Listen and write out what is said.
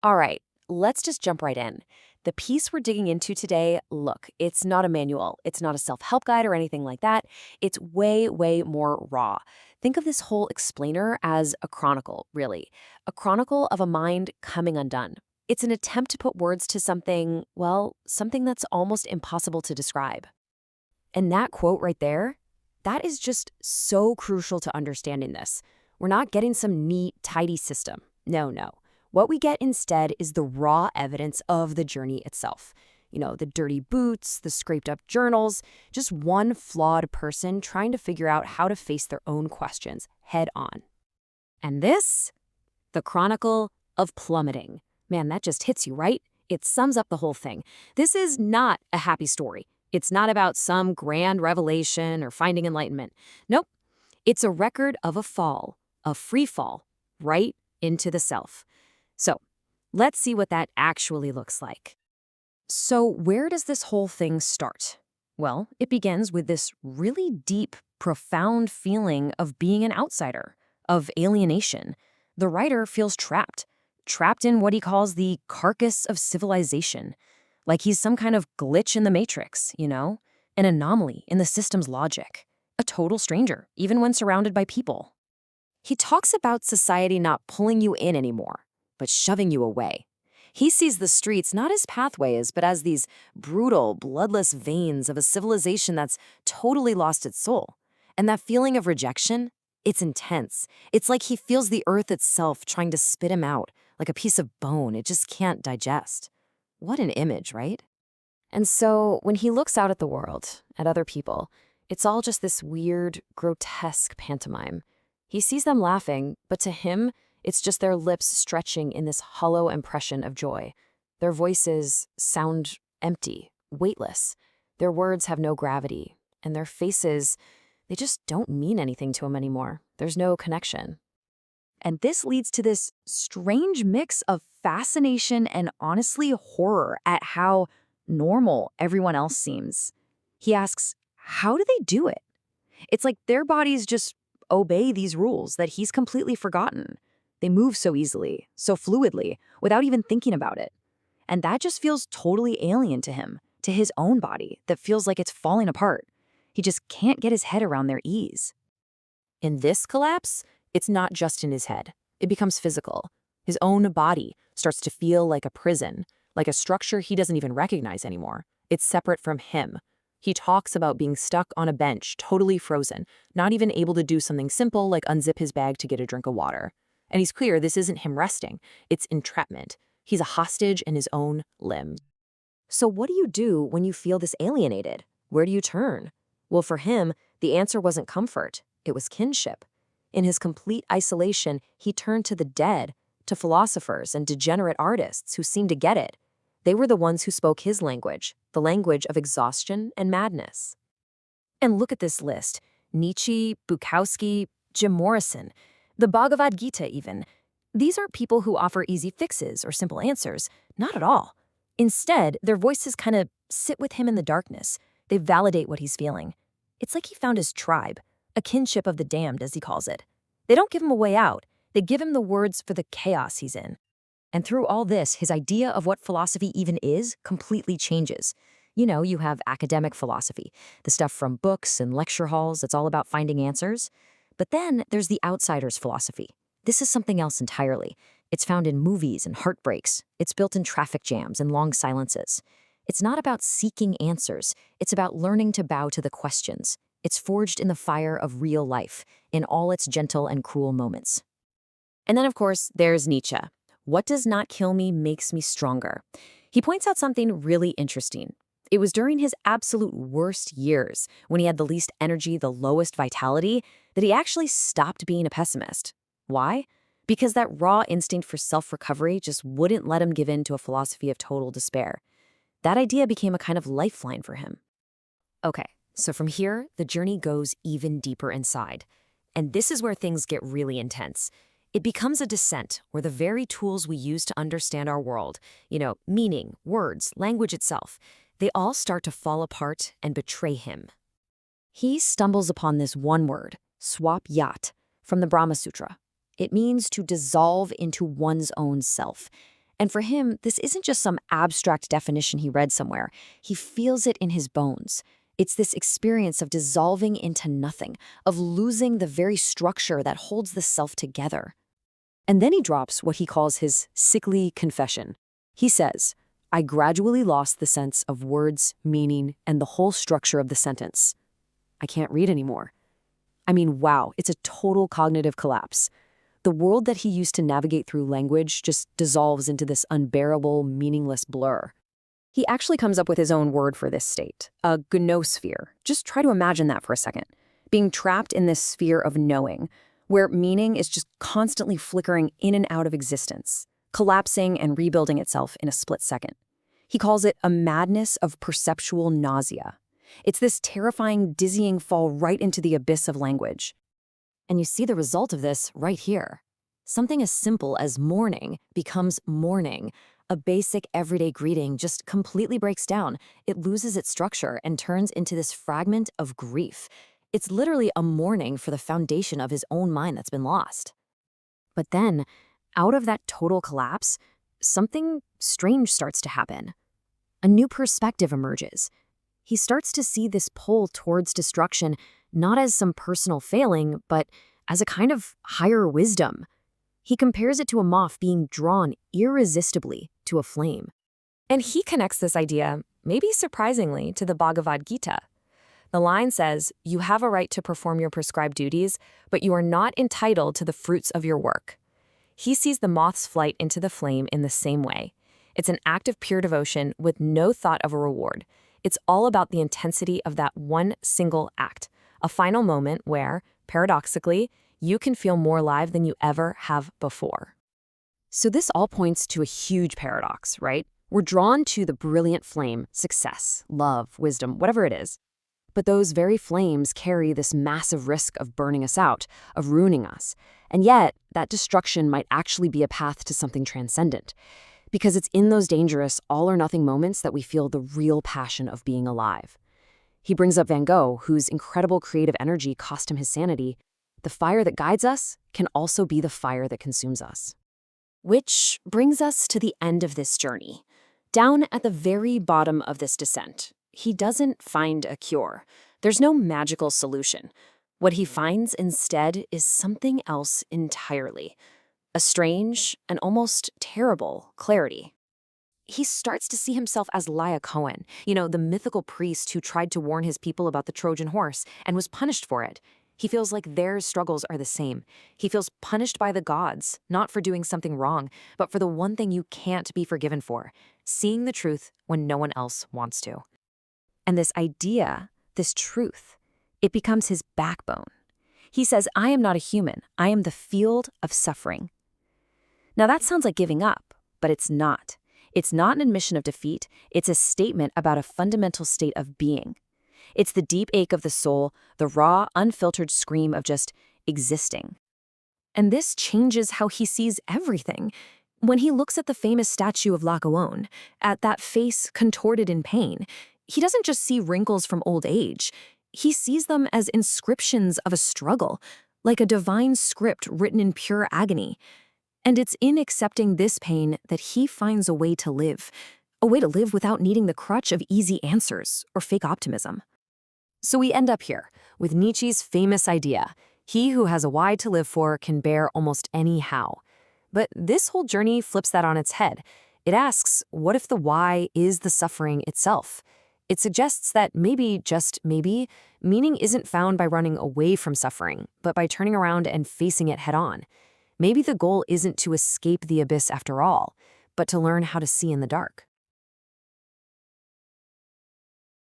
All right, let's just jump right in. The piece we're digging into today, look, it's not a manual, it's not a self-help guide or anything like that. It's way, way more raw. Think of this whole explainer as a chronicle, really. A chronicle of a mind coming undone. It's an attempt to put words to something, well, something that's almost impossible to describe. And that quote right there, that is just so crucial to understanding this. We're not getting some neat, tidy system. No, no. What we get instead is the raw evidence of the journey itself. The dirty boots, the scraped up journals, just one flawed person trying to figure out how to face their own questions head on. And this? The Chronicle of Plummeting. Man, that just hits you, right? It sums up the whole thing. This is not a happy story. It's not about some grand revelation or finding enlightenment. Nope. It's a record of a fall, a free fall, right into the self. So, let's see what that actually looks like. So, where does this whole thing start? Well, it begins with this really deep, profound feeling of being an outsider, of alienation. The writer feels trapped in what he calls the carcass of civilization. Like he's some kind of glitch in the matrix, an anomaly in the system's logic, a total stranger, even when surrounded by people. He talks about society not pulling you in anymore, but shoving you away. He sees the streets not as pathways, but as these brutal, bloodless veins of a civilization that's totally lost its soul. And that feeling of rejection, it's intense. It's like he feels the earth itself trying to spit him out, like a piece of bone it just can't digest. What an image, right? And so when he looks out at the world, at other people, it's all just this weird, grotesque pantomime. He sees them laughing, but to him, it's just their lips stretching in this hollow impression of joy. Their voices sound empty, weightless. Their words have no gravity, and their faces, they just don't mean anything to him anymore. There's no connection. And this leads to this strange mix of fascination and honestly horror at how normal everyone else seems. He asks, how do they do it? It's like their bodies just obey these rules that he's completely forgotten. They move so easily, so fluidly, without even thinking about it. And that just feels totally alien to him, to his own body that feels like it's falling apart. He just can't get his head around their ease. In this collapse, it's not just in his head. It becomes physical. His own body starts to feel like a prison, like a structure he doesn't even recognize anymore. It's separate from him. He talks about being stuck on a bench, totally frozen, not even able to do something simple like unzip his bag to get a drink of water. And he's clear this isn't him resting. It's entrapment. He's a hostage in his own limb. So what do you do when you feel this alienated? Where do you turn? Well, for him, the answer wasn't comfort. It was kinship. In his complete isolation, he turned to the dead, to philosophers and degenerate artists who seemed to get it. They were the ones who spoke his language, the language of exhaustion and madness. And look at this list. Nietzsche, Bukowski, Jim Morrison, the Bhagavad Gita even. These aren't people who offer easy fixes or simple answers. Not at all. Instead, their voices kind of sit with him in the darkness. They validate what he's feeling. It's like he found his tribe, a kinship of the damned, as he calls it. They don't give him a way out. They give him the words for the chaos he's in. And through all this, his idea of what philosophy even is completely changes. You have academic philosophy, the stuff from books and lecture halls that's all about finding answers. But then there's the outsider's philosophy. This is something else entirely. It's found in movies and heartbreaks. It's built in traffic jams and long silences. It's not about seeking answers. It's about learning to bow to the questions. It's forged in the fire of real life, in all its gentle and cruel moments. And then, of course, there's Nietzsche. What does not kill me makes me stronger. He points out something really interesting. It was during his absolute worst years, when he had the least energy, the lowest vitality, that he actually stopped being a pessimist. Why? Because that raw instinct for self-recovery just wouldn't let him give in to a philosophy of total despair. That idea became a kind of lifeline for him. Okay, so from here, the journey goes even deeper inside. And this is where things get really intense. It becomes a descent where the very tools we use to understand our world, meaning, words, language itself, they all start to fall apart and betray him. He stumbles upon this one word, swap-yat, from the Brahma Sutra. It means to dissolve into one's own self. And for him, this isn't just some abstract definition he read somewhere. He feels it in his bones. It's this experience of dissolving into nothing, of losing the very structure that holds the self together. And then he drops what he calls his sickly confession. He says, "I gradually lost the sense of words, meaning, and the whole structure of the sentence. I can't read anymore." I mean, wow, it's a total cognitive collapse. The world that he used to navigate through language just dissolves into this unbearable, meaningless blur. He actually comes up with his own word for this state, a gnosphere. Just try to imagine that for a second. Being trapped in this sphere of knowing, where meaning is just constantly flickering in and out of existence, collapsing and rebuilding itself in a split second. He calls it a madness of perceptual nausea. It's this terrifying, dizzying fall right into the abyss of language. And you see the result of this right here. Something as simple as morning becomes mourning. A basic everyday greeting just completely breaks down. It loses its structure and turns into this fragment of grief. It's literally a mourning for the foundation of his own mind that's been lost. But then, out of that total collapse, something strange starts to happen. A new perspective emerges. He starts to see this pull towards destruction not as some personal failing, but as a kind of higher wisdom. He compares it to a moth being drawn irresistibly to a flame. And he connects this idea, maybe surprisingly, to the Bhagavad Gita. The line says, "You have a right to perform your prescribed duties, but you are not entitled to the fruits of your work." He sees the moth's flight into the flame in the same way. It's an act of pure devotion with no thought of a reward. It's all about the intensity of that one single act, a final moment where, paradoxically, you can feel more alive than you ever have before. So this all points to a huge paradox, right? We're drawn to the brilliant flame, success, love, wisdom, whatever it is. But those very flames carry this massive risk of burning us out, of ruining us. And yet, that destruction might actually be a path to something transcendent. Because it's in those dangerous, all-or-nothing moments that we feel the real passion of being alive. He brings up Van Gogh, whose incredible creative energy cost him his sanity. The fire that guides us can also be the fire that consumes us. Which brings us to the end of this journey. Down at the very bottom of this descent, he doesn't find a cure. There's no magical solution. What he finds instead is something else entirely. A strange and almost terrible clarity. He starts to see himself as Laocoon, the mythical priest who tried to warn his people about the Trojan horse and was punished for it. He feels like their struggles are the same. He feels punished by the gods, not for doing something wrong, but for the one thing you can't be forgiven for, seeing the truth when no one else wants to. And this idea, this truth, it becomes his backbone. He says, "I am not a human. I am the field of suffering." Now that sounds like giving up, but it's not. It's not an admission of defeat. It's a statement about a fundamental state of being. It's the deep ache of the soul, the raw, unfiltered scream of just existing. And this changes how he sees everything. When he looks at the famous statue of Laocoon, at that face contorted in pain, he doesn't just see wrinkles from old age. He sees them as inscriptions of a struggle, like a divine script written in pure agony. And it's in accepting this pain that he finds a way to live without needing the crutch of easy answers or fake optimism. So we end up here with Nietzsche's famous idea, he who has a why to live for can bear almost any how. But this whole journey flips that on its head. It asks, what if the why is the suffering itself? It suggests that maybe, just maybe, meaning isn't found by running away from suffering, but by turning around and facing it head on. Maybe the goal isn't to escape the abyss after all, but to learn how to see in the dark.